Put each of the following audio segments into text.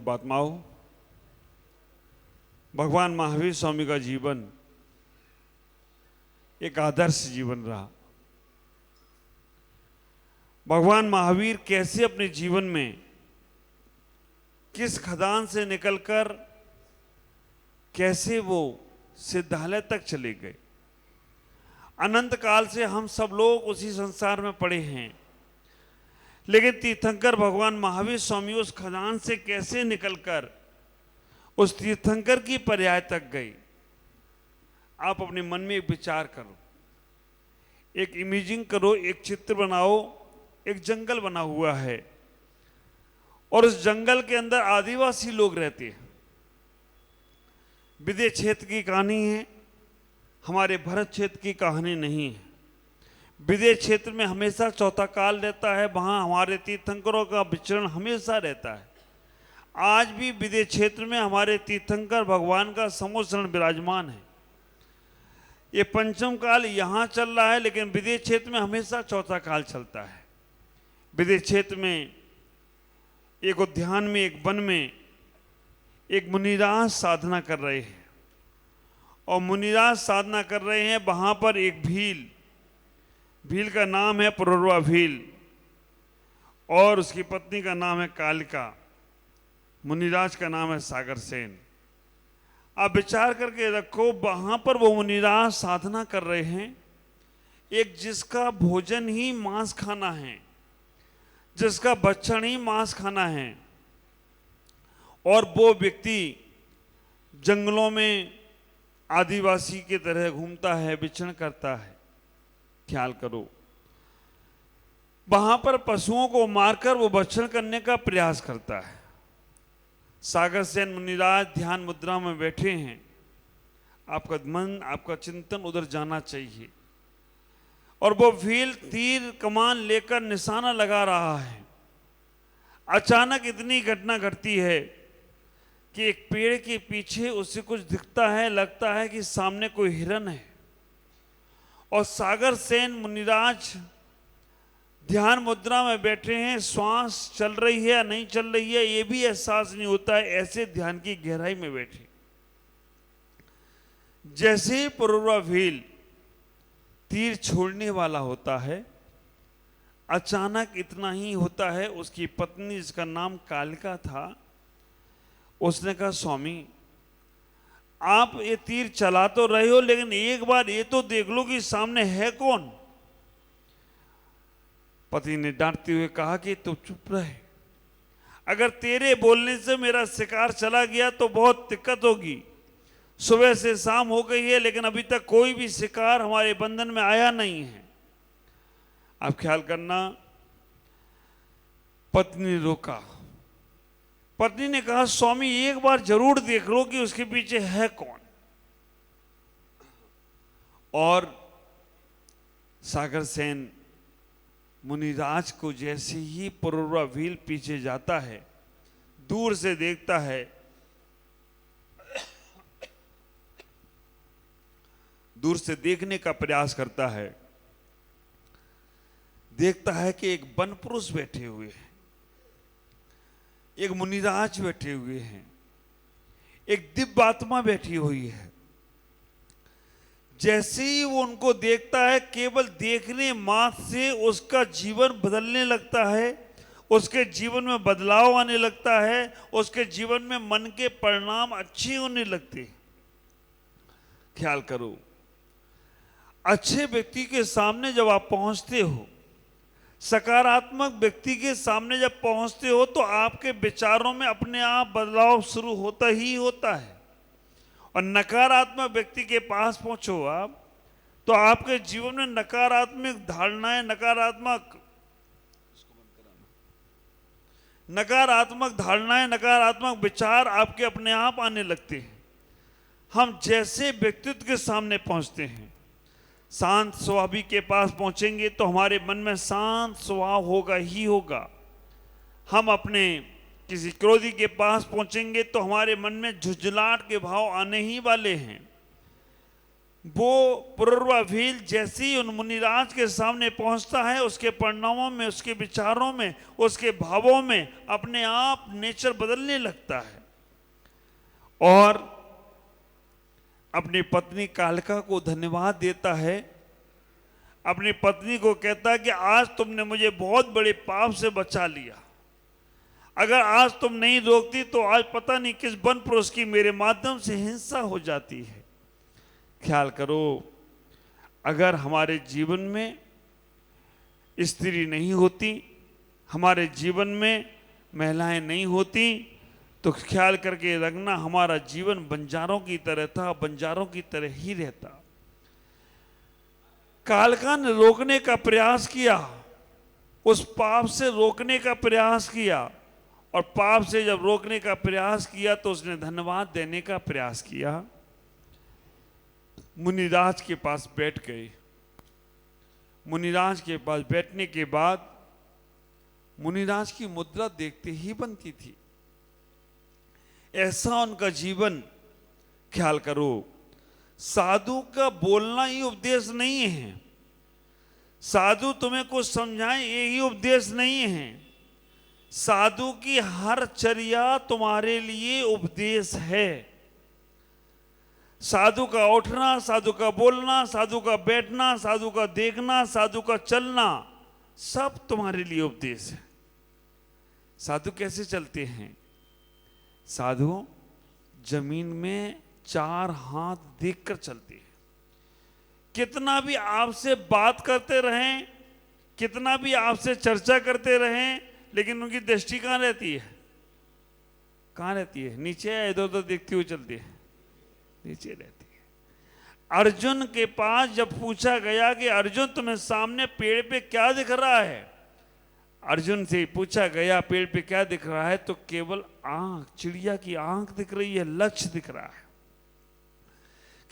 बातमाओ, भगवान महावीर स्वामी का जीवन एक आदर्श जीवन रहा। भगवान महावीर कैसे अपने जीवन में किस खदान से निकलकर कैसे वो सिद्धालय तक चले गए। अनंत काल से हम सब लोग उसी संसार में पड़े हैं, लेकिन तीर्थंकर भगवान महावीर स्वामी उस खदान से कैसे निकलकर उस तीर्थंकर की पर्याय तक गए। आप अपने मन में एक विचार करो, एक इमेजिंग करो, एक चित्र बनाओ। एक जंगल बना हुआ है और उस जंगल के अंदर आदिवासी लोग रहते हैं। विदेश क्षेत्र की कहानी है, हमारे भरत क्षेत्र की कहानी नहीं है। विदेश क्षेत्र में हमेशा चौथा काल रहता है, वहाँ हमारे तीर्थंकरों का विचरण हमेशा रहता है। आज भी विदेश क्षेत्र में हमारे तीर्थंकर भगवान का समोसरण विराजमान है। ये पंचम काल यहाँ चल रहा है, लेकिन विदेश क्षेत्र में हमेशा चौथा काल चलता है। विदेश क्षेत्र में एक उद्यान में, एक वन में एक मुनिराज साधना कर रहे हैं और मुनिराज साधना कर रहे हैं। वहाँ पर एक भील का नाम है पुरुरवा भील और उसकी पत्नी का नाम है कालिका। मुनिराज का नाम है सागर सेन। आप विचार करके रखो, वहाँ पर वो मुनिराज साधना कर रहे हैं, एक जिसका भोजन ही मांस खाना है, जिसका भक्षण ही मांस खाना है, और वो व्यक्ति जंगलों में आदिवासी की तरह घूमता है, विचरण करता है। ख्याल करो, वहां पर पशुओं को मारकर वो भक्षण करने का प्रयास करता है। सागर सेन मुनिराज ध्यान मुद्रा में बैठे हैं। आपका मन, आपका चिंतन उधर जाना चाहिए और वो भील तीर कमान लेकर निशाना लगा रहा है। अचानक इतनी घटना घटती है कि एक पेड़ के पीछे उससे कुछ दिखता है, लगता है कि सामने कोई हिरन है और सागर सेन मुनिराज ध्यान मुद्रा में बैठे हैं। श्वास चल रही है या नहीं चल रही है ये भी एहसास नहीं होता है, ऐसे ध्यान की गहराई में बैठे। जैसे ही पुरुरवा भील तीर छोड़ने वाला होता है, अचानक इतना ही होता है, उसकी पत्नी जिसका नाम कालिका था, उसने कहा, स्वामी आप ये तीर चला तो रहे हो, लेकिन एक बार ये तो देख लो कि सामने है कौन। पति ने डांटते हुए कहा कि तू चुप रहे, अगर तेरे बोलने से मेरा शिकार चला गया तो बहुत दिक्कत होगी। सुबह से शाम हो गई है, लेकिन अभी तक कोई भी शिकार हमारे बंधन में आया नहीं है। आप ख्याल करना। पत्नी ने रोका। पत्नी ने कहा, स्वामी एक बार जरूर देख लो कि उसके पीछे है कौन। और सागर सेन मुनिराज को जैसे ही पुरुरवा भील पीछे जाता है, दूर से देखता है, दूर से देखने का प्रयास करता है, देखता है कि एक वन पुरुष बैठे हुए हैं, एक मुनिराज बैठे हुए हैं, एक दिव्य आत्मा बैठी हुई है। जैसे ही वो उनको देखता है, केवल देखने मात्र से उसका जीवन बदलने लगता है, उसके जीवन में बदलाव आने लगता है, उसके जीवन में मन के परिणाम अच्छे होने लगते हैं। ख्याल करो, अच्छे व्यक्ति के सामने जब आप पहुंचते हो, सकारात्मक व्यक्ति के सामने जब पहुंचते हो, तो आपके विचारों में अपने आप बदलाव शुरू होता ही होता है। और नकारात्मक व्यक्ति के पास पहुंचो आप, तो आपके जीवन में नकारात्मक धारणाएं, नकारात्मक विचार आपके अपने आप आने लगते हैं। हम जैसे व्यक्तित्व के सामने पहुंचते हैं, शांत स्वभावी के पास पहुंचेंगे तो हमारे मन में शांत स्वभाव होगा ही होगा। हम अपने किसी क्रोधी के पास पहुंचेंगे तो हमारे मन में झुंझलाहट के भाव आने ही वाले हैं। वो पुरर्वा भील जैसे ही उन मुनिराज के सामने पहुंचता है, उसके परिणामों में, उसके विचारों में, उसके भावों में अपने आप नेचर बदलने लगता है और अपनी पत्नी कालिका को धन्यवाद देता है। अपनी पत्नी को कहता है कि आज तुमने मुझे बहुत बड़े पाप से बचा लिया, अगर आज तुम नहीं रोकती तो आज पता नहीं किस वन पुरुष की मेरे माध्यम से हिंसा हो जाती है। ख्याल करो, अगर हमारे जीवन में स्त्री नहीं होती, हमारे जीवन में महिलाएं नहीं होती, तो ख्याल करके रखना हमारा जीवन बंजारों की तरह था, बंजारों की तरह ही रहता। कालिका ने रोकने का प्रयास किया, उस पाप से रोकने का प्रयास किया, और पाप से जब रोकने का प्रयास किया तो उसने धन्यवाद देने का प्रयास किया। मुनिराज के पास बैठ गए। मुनिराज के पास बैठने के बाद मुनिराज की मुद्रा देखते ही बनती थी। ऐसा उनका जीवन। ख्याल करो, साधु का बोलना ही उपदेश नहीं है, साधु तुम्हें कुछ समझाए यही उपदेश नहीं है, साधु की हर चर्या तुम्हारे लिए उपदेश है। साधु का उठना, साधु का बोलना, साधु का बैठना, साधु का देखना, साधु का चलना, सब तुम्हारे लिए उपदेश है। साधु कैसे चलते हैं? साधु जमीन में 4 हाथ देखकर चलते हैं। कितना भी आपसे बात करते रहें, कितना भी आपसे चर्चा करते रहें, लेकिन उनकी दृष्टि कहाँ रहती है? कहाँ रहती है? नीचे या इधर उधर देखते हुए चलती है? नीचे रहती है। अर्जुन के पास जब पूछा गया कि अर्जुन तुम्हें सामने पेड़ पे क्या दिख रहा है, अर्जुन से पूछा गया पेड़ पे क्या दिख रहा है, तो केवल आंख, चिड़िया की आंख दिख रही है, लक्ष्य दिख रहा है।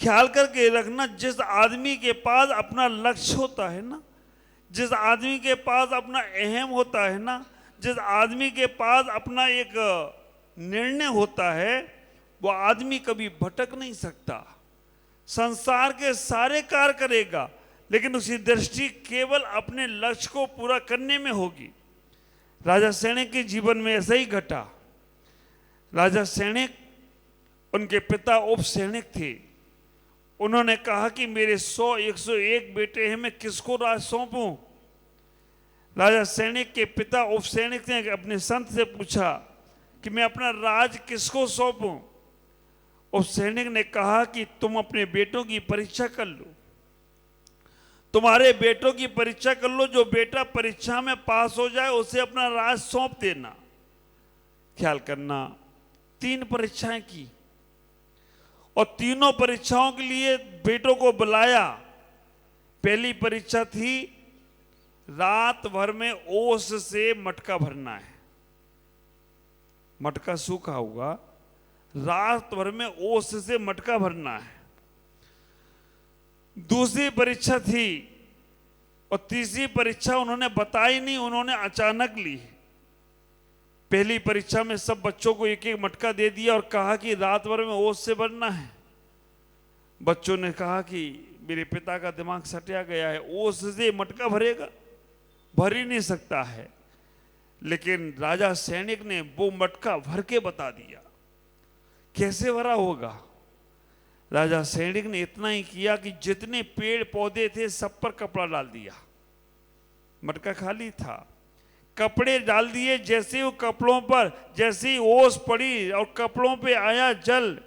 ख्याल करके रखना, जिस आदमी के पास अपना लक्ष्य होता है ना, जिस आदमी के पास अपना अहम होता है ना, जिस आदमी के पास अपना एक निर्णय होता है, वो आदमी कभी भटक नहीं सकता। संसार के सारे कार्य करेगा, लेकिन उसकी दृष्टि केवल अपने लक्ष्य को पूरा करने में होगी। राजा सैनिक के जीवन में ऐसा ही घटा। राजा सैनिक, उनके पिता उप सैनिक थे। उन्होंने कहा कि मेरे 101 बेटे हैं, मैं किसको राज सौंपूं? राजा सैनिक के पिता उप सैनिक ने अपने संत से पूछा कि मैं अपना राज किसको सौंपूं? उप सैनिक ने कहा कि तुम अपने बेटों की परीक्षा कर लो, तुम्हारे बेटों की परीक्षा कर लो, जो बेटा परीक्षा में पास हो जाए उसे अपना राज सौंप देना। ख्याल करना, 3 परीक्षाएं की और तीनों परीक्षाओं के लिए बेटों को बुलाया। पहली परीक्षा थी रात भर में ओस से मटका भरना है, मटका सूखा होगा, रात भर में ओस से मटका भरना है। दूसरी परीक्षा थी और तीसरी परीक्षा उन्होंने बताई नहीं, उन्होंने अचानक ली। पहली परीक्षा में सब बच्चों को एक एक मटका दे दिया और कहा कि रात भर में ओस से भरना है। बच्चों ने कहा कि मेरे पिता का दिमाग सटिया गया है, ओस से मटका भरेगा? भर ही नहीं सकता है। लेकिन राजा सैनिक ने वो मटका भर के बता दिया। कैसे भरा होगा? राजा सैनिक ने इतना ही किया कि जितने पेड़ पौधे थे सब पर कपड़ा डाल दिया, मटका खाली था, कपड़े डाल दिए। जैसे वो कपड़ों पर, जैसे ही ओस पड़ी और कपड़ों पे आया जल,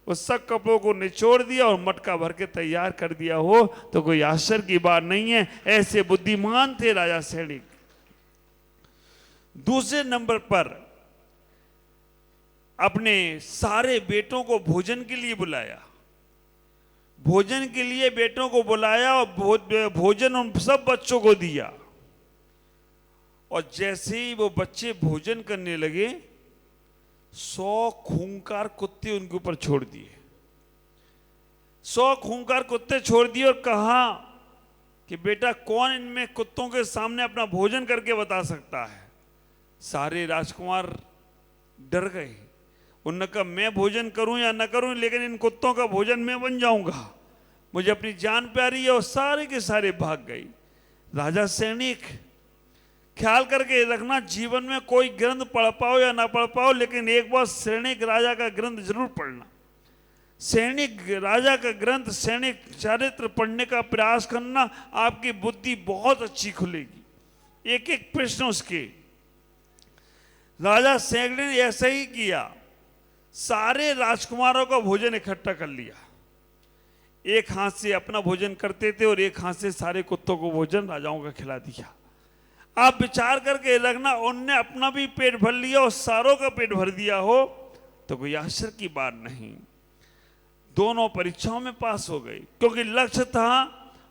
उस सब कपड़ों को निचोड़ दिया और मटका भर के तैयार कर दिया हो तो कोई आश्चर्य की बात नहीं है। ऐसे बुद्धिमान थे राजा सैनिक। दूसरे नंबर पर अपने सारे बेटों को भोजन के लिए बुलाया। भोजन के लिए बेटों को बुलाया और भोजन उन सब बच्चों को दिया। और जैसे ही वो बच्चे भोजन करने लगे, 100 खूंखार कुत्ते उनके ऊपर छोड़ दिए। 100 खूंखार कुत्ते छोड़ दिए और कहा कि बेटा, कौन इनमें कुत्तों के सामने अपना भोजन करके बता सकता है? सारे राजकुमार डर गए। उन्होंने कहा मैं भोजन करूं या न करूं, लेकिन इन कुत्तों का भोजन मैं बन जाऊंगा। मुझे अपनी जान प्यारी है, और सारे के सारे भाग गई। राजा सैनिक, ख्याल करके रखना, जीवन में कोई ग्रंथ पढ़ पाओ या ना पढ़ पाओ, लेकिन एक बार सैनिक राजा का ग्रंथ जरूर पढ़ना। सैनिक राजा का ग्रंथ, सैनिक चरित्र पढ़ने का प्रयास करना, आपकी बुद्धि बहुत अच्छी खुलेगी। एक एक प्रश्न उसके। राजा सैनिक ने ऐसा ही किया, सारे राजकुमारों का भोजन इकट्ठा कर लिया। एक हाथ से अपना भोजन करते थे और एक हाथ से सारे कुत्तों को भोजन राजाओं का खिला दिया। आप विचार करके रखना, उनने अपना भी पेट भर लिया और सारों का पेट भर दिया हो तो कोई आश्चर्य की बात नहीं। दोनों परीक्षाओं में पास हो गई, क्योंकि लक्ष्य था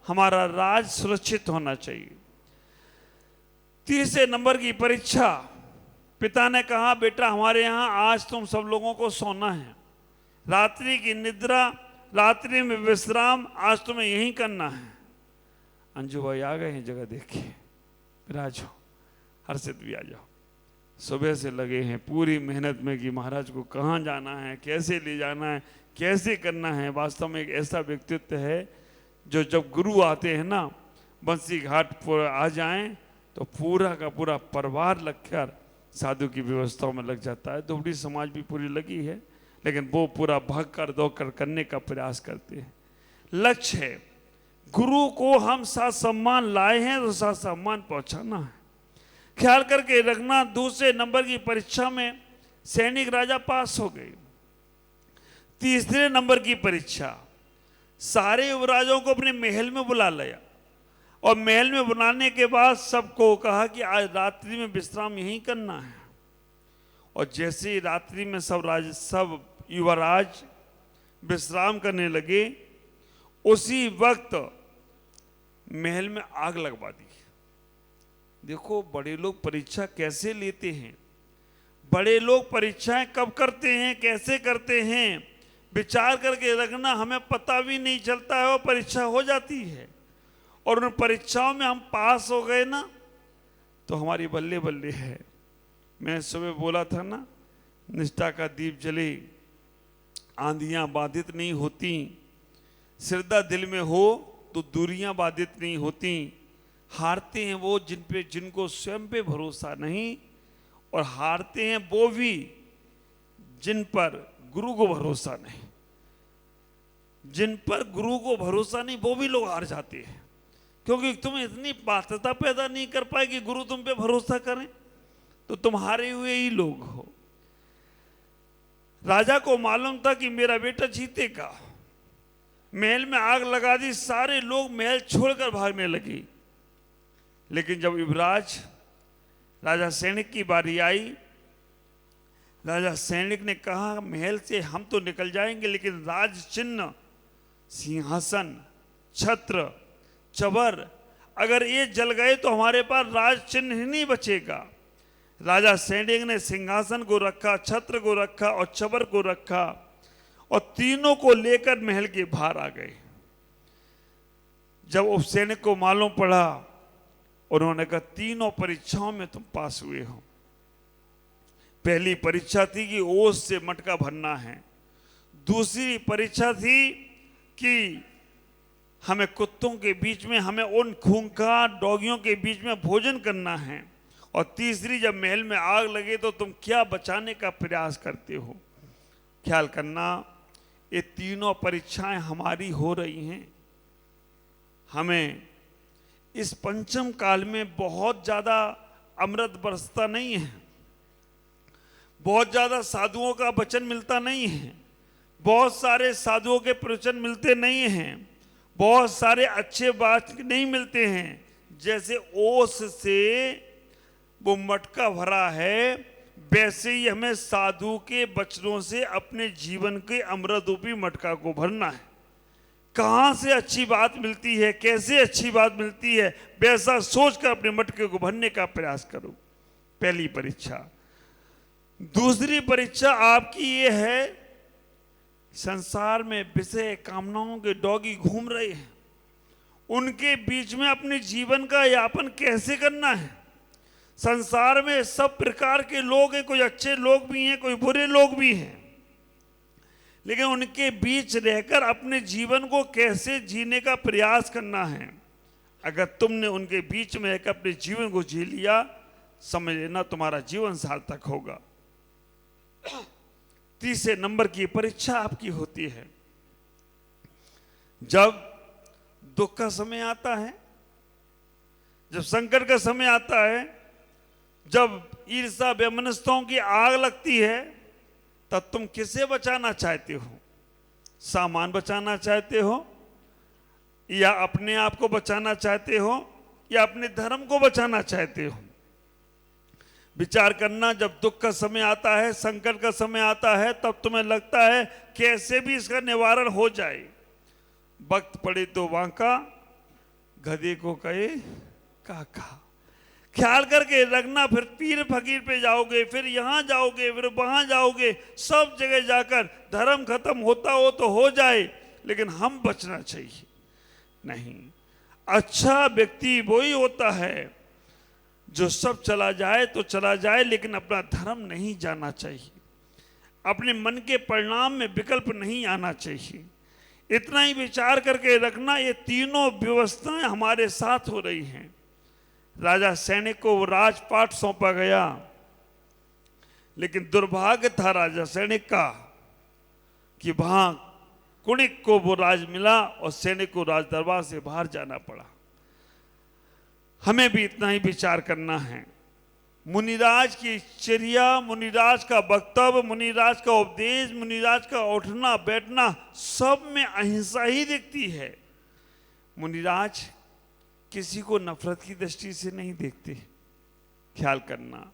हमारा राज सुरक्षित होना चाहिए। तीसरे नंबर की परीक्षा, पिता ने कहा, बेटा हमारे यहाँ आज तुम सब लोगों को सोना है, रात्रि की निद्रा, रात्रि में विश्राम आज तुम्हें यही करना है। अंजू भाई आ गए हैं जगह देखिए, राज हो, हर्षित भी आ जाओ। सुबह से लगे हैं पूरी मेहनत में कि महाराज को कहाँ जाना है, कैसे ले जाना है, कैसे करना है। वास्तव में एक ऐसा व्यक्तित्व है जो जब गुरु आते हैं ना, बंसी घाट पर आ जाएं तो पूरा का पूरा परिवार लगकर साधु की व्यवस्थाओं में लग जाता है। दोबड़ी समाज भी पूरी लगी है, लेकिन वो पूरा भाग कर दौड़ कर करने का प्रयास करते हैं। लक्ष्य है, गुरु को हम साथ सम्मान लाए हैं तो साथ सम्मान पहुंचाना है। ख्याल करके रखना, दूसरे नंबर की परीक्षा में सैनिक राजा पास हो गए। तीसरे नंबर की परीक्षा, सारे युवराजों को अपने महल में बुला लिया, और महल में बुलाने के बाद सबको कहा कि आज रात्रि में विश्राम यहीं करना है। और जैसे ही रात्रि में सब युवराज विश्राम करने लगे, उसी वक्त महल में आग लगवा दी। देखो बड़े लोग परीक्षा कैसे लेते हैं, बड़े लोग परीक्षाएं कब करते हैं, कैसे करते हैं, विचार करके रखना। हमें पता भी नहीं चलता है और परीक्षा हो जाती है, और उन परीक्षाओं में हम पास हो गए ना तो हमारी बल्ले बल्ले है। मैं सुबह बोला था ना, निष्ठा का दीप जले, आंधियां बाधित नहीं होती, श्रद्धा दिल में हो तो दूरियां बाधित नहीं होती। हारते हैं वो जिनको स्वयं पे भरोसा नहीं, और हारते हैं वो भी जिन पर गुरु को भरोसा नहीं। जिन पर गुरु को भरोसा नहीं वो भी लोग हार जाते हैं, क्योंकि तुम इतनी पात्रता पैदा नहीं कर पाए कि गुरु तुम पे भरोसा करें, तो तुम हारे हुए ही लोग हो। राजा को मालूम था कि मेरा बेटा जीतेगा। महल में आग लगा दी, सारे लोग महल छोड़कर भागने लगे। लेकिन जब युवराज राजा सैनिक की बारी आई, राजा सैनिक ने कहा, महल से हम तो निकल जाएंगे, लेकिन राज चिन्ह, सिंहासन, छत्र, चबर अगर ये जल गए तो हमारे पास राज चिन्ह ही नहीं बचेगा। राजा सैनिक ने सिंहासन को रखा, छत्र को रखा और चबर को रखा, और तीनों को लेकर महल के बाहर आ गए। जब उस सैनिक को मालूम पड़ा, उन्होंने कहा, तीनों परीक्षाओं में तुम पास हुए हो। पहली परीक्षा थी कि ओस से मटका भरना है, दूसरी परीक्षा थी कि हमें कुत्तों के बीच में, हमें उन खूंखार डॉगियों के बीच में भोजन करना है, और तीसरी जब महल में आग लगे तो तुम क्या बचाने का प्रयास करते हो। ख्याल करना, ये तीनों परीक्षाएं हमारी हो रही हैं। हमें इस पंचम काल में बहुत ज़्यादा अमृत बरसता नहीं है, बहुत ज़्यादा साधुओं का वचन मिलता नहीं है, बहुत सारे साधुओं के प्रवचन मिलते नहीं हैं, बहुत सारे अच्छे बात नहीं मिलते हैं। जैसे ओस से वो मटका भरा है, वैसे ही हमें साधु के वचनों से अपने जीवन के अमृत रूपी मटका को भरना है। कहाँ से अच्छी बात मिलती है, कैसे अच्छी बात मिलती है, वैसा सोचकर अपने मटके को भरने का प्रयास करो। पहली परीक्षा। दूसरी परीक्षा आपकी ये है, संसार में विषय कामनाओं के डॉगी घूम रहे हैं, उनके बीच में अपने जीवन का यापन कैसे करना है। संसार में सब प्रकार के लोग हैं, कोई अच्छे लोग भी हैं, कोई बुरे लोग भी हैं, लेकिन उनके बीच रहकर अपने जीवन को कैसे जीने का प्रयास करना है। अगर तुमने उनके बीच में रहकर अपने जीवन को जी लिया, समझ लेना तुम्हारा जीवन सार्थक होगा। तीसरे नंबर की परीक्षा आपकी होती है जब दुख का समय आता है, जब संकट का समय आता है, जब ईर्ष्या वैमनस्यताओं की आग लगती है, तब तुम किसे बचाना चाहते हो? सामान बचाना चाहते हो, या अपने आप को बचाना चाहते हो, या अपने धर्म को बचाना चाहते हो? विचार करना। जब दुख का समय आता है, संकट का समय आता है, तब तुम्हें लगता है कैसे भी इसका निवारण हो जाए। वक्त पड़े तो वांका, गधे को कहे काका। ख्याल करके रखना। फिर पीर फकीर पे जाओगे, फिर यहाँ जाओगे, फिर वहाँ जाओगे, सब जगह जाकर धर्म खत्म होता हो तो हो जाए, लेकिन हम बचना चाहिए। नहीं, अच्छा व्यक्ति वही होता है जो सब चला जाए तो चला जाए, लेकिन अपना धर्म नहीं जाना चाहिए। अपने मन के परिणाम में विकल्प नहीं आना चाहिए। इतना ही विचार करके रखना। ये तीनों व्यवस्थाएं हमारे साथ हो रही हैं। राजा सैनिक को वो राजपाट सौंपा गया, लेकिन दुर्भाग्य था राजा सैनिक का कि वहां कुणिक को वो राज मिला और सैनिक को राज दरबार से बाहर जाना पड़ा। हमें भी इतना ही विचार करना है। मुनिराज की चर्या, मुनिराज का वक्तव्य, मुनिराज का उपदेश, मुनिराज का उठना बैठना, सब में अहिंसा ही दिखती है। मुनिराज किसी को नफरत की दृष्टि से नहीं देखते। ख्याल करना,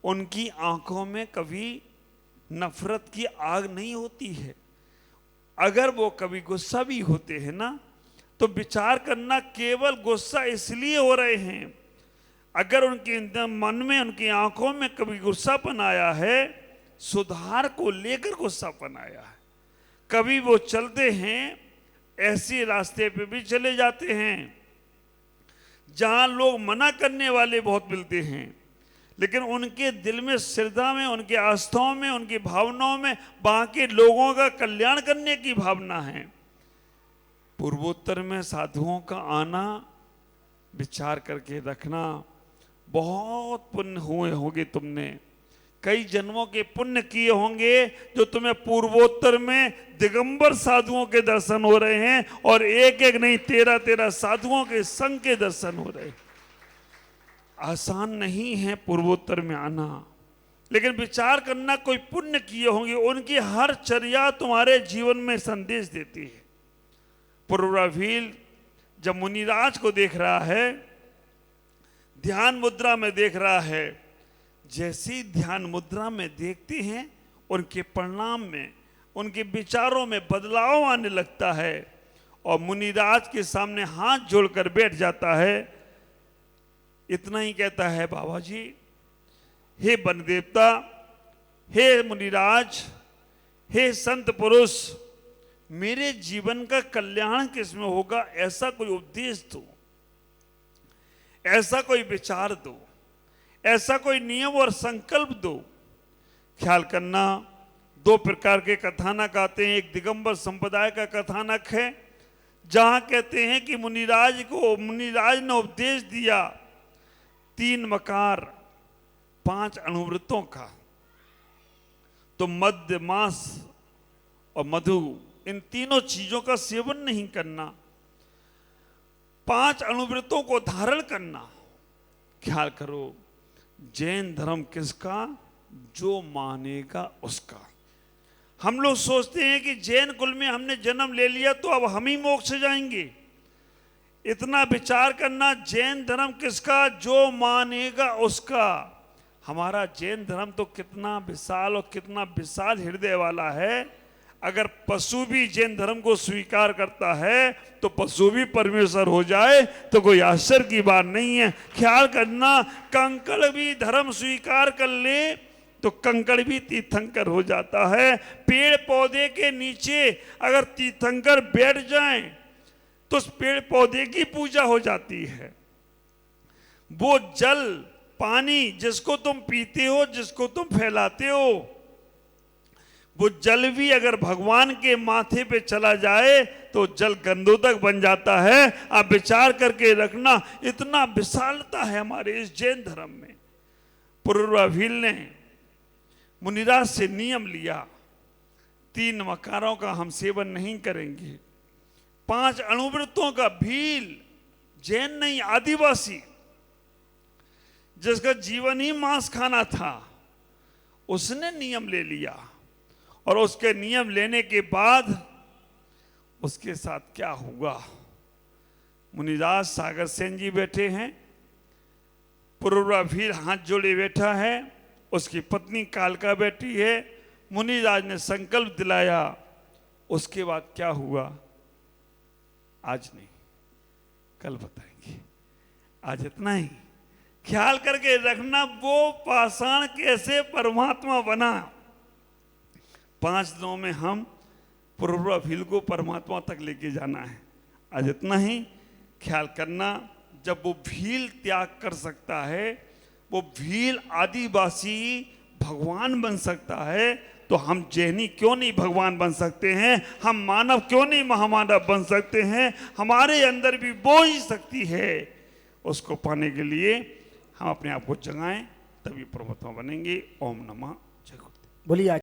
उनकी आंखों में कभी नफरत की आग नहीं होती है। अगर वो कभी गुस्सा भी होते हैं ना, तो विचार करना केवल गुस्सा इसलिए हो रहे हैं। अगर उनके मन में, उनकी आंखों में कभी गुस्सापन आया है, सुधार को लेकर गुस्सापन आया है। कभी वो चलते हैं, ऐसे रास्ते पे भी चले जाते हैं जहां लोग मना करने वाले बहुत मिलते हैं, लेकिन उनके दिल में, श्रद्धा में, उनके आस्थाओं में, उनकी भावनाओं में बाकी लोगों का कल्याण करने की भावना है। पूर्वोत्तर में साधुओं का आना, विचार करके रखना। बहुत पुण्य हुए होंगे तुमने, कई जन्मों के पुण्य किए होंगे, जो तुम्हें पूर्वोत्तर में दिगंबर साधुओं के दर्शन हो रहे हैं, और एक एक नहीं 13-13 साधुओं के संग के दर्शन हो रहे हैं। आसान नहीं है पूर्वोत्तर में आना, लेकिन विचार करना, कोई पुण्य किए होंगे, उनकी हर चर्या तुम्हारे जीवन में संदेश देती है। पुररावील जब मुनिराज को देख रहा है, ध्यान मुद्रा में देख रहा है, जैसी ध्यान मुद्रा में देखते हैं, उनके परिणाम में, उनके विचारों में बदलाव आने लगता है, और मुनिराज के सामने हाथ जोड़कर बैठ जाता है। इतना ही कहता है, बाबा जी, हे वन देवता, हे मुनिराज, हे संत पुरुष, मेरे जीवन का कल्याण किसमें होगा, ऐसा कोई उपदेश दो, ऐसा कोई विचार दो, ऐसा कोई नियम और संकल्प दो। ख्याल करना, दो प्रकार के कथानक आते हैं। एक दिगंबर संप्रदाय का कथानक है, जहां कहते हैं कि मुनिराज ने उपदेश दिया 3 मकार 5 अणुव्रतों का। तो मद्य, मांस और मधु, इन तीनों चीजों का सेवन नहीं करना, 5 अणुव्रतों को धारण करना। ख्याल करो, जैन धर्म किसका? जो मानेगा उसका। हम लोग सोचते हैं कि जैन कुल में हमने जन्म ले लिया तो अब हम ही मोक्ष जाएंगे। इतना विचार करना, जैन धर्म किसका? जो मानेगा उसका। हमारा जैन धर्म तो कितना विशाल और कितना विशाल हृदय वाला है। अगर पशु भी जैन धर्म को स्वीकार करता है तो पशु भी परमेश्वर हो जाए तो कोई आश्चर्य की बात नहीं है। ख्याल करना, कंकड़ भी धर्म स्वीकार कर ले तो कंकड़ भी तीर्थंकर हो जाता है। पेड़ पौधे के नीचे अगर तीर्थंकर बैठ जाएं तो उस पेड़ पौधे की पूजा हो जाती है। वो जल पानी जिसको तुम पीते हो, जिसको तुम फैलाते हो, वो जल भी अगर भगवान के माथे पे चला जाए तो जल गंधोदक बन जाता है। आप विचार करके रखना, इतना विशालता है हमारे इस जैन धर्म में। पुरूरवा भील ने मुनिराज से नियम लिया, 3 मकारों का हम सेवन नहीं करेंगे, 5 अणुव्रतों का। भील जैन नहीं, आदिवासी, जिसका जीवन ही मांस खाना था, उसने नियम ले लिया। और उसके नियम लेने के बाद उसके साथ क्या हुआ? मुनिराज सागर सेन जी बैठे हैं, पुरूरवा भील हाथ जोड़े बैठा है, उसकी पत्नी कालका बैठी है। मुनिराज ने संकल्प दिलाया। उसके बाद क्या हुआ आज नहीं, कल बताएंगे। आज इतना ही ख्याल करके रखना, वो पाषाण कैसे परमात्मा बना। 5 दिनों में हम पुरूरवा भील को परमात्मा तक लेके जाना है। आज इतना ही ख्याल करना। जब वो भील त्याग कर सकता है, वो भील आदिवासी भगवान बन सकता है, तो हम जैनी क्यों नहीं भगवान बन सकते हैं? हम मानव क्यों नहीं महामानव बन सकते हैं? हमारे अंदर भी वो ही शक्ति है। उसको पाने के लिए हम अपने आप को जगाएं, तभी परमात्मा बनेंगे। ओम नमः जय गुरुदेव। बोलिए।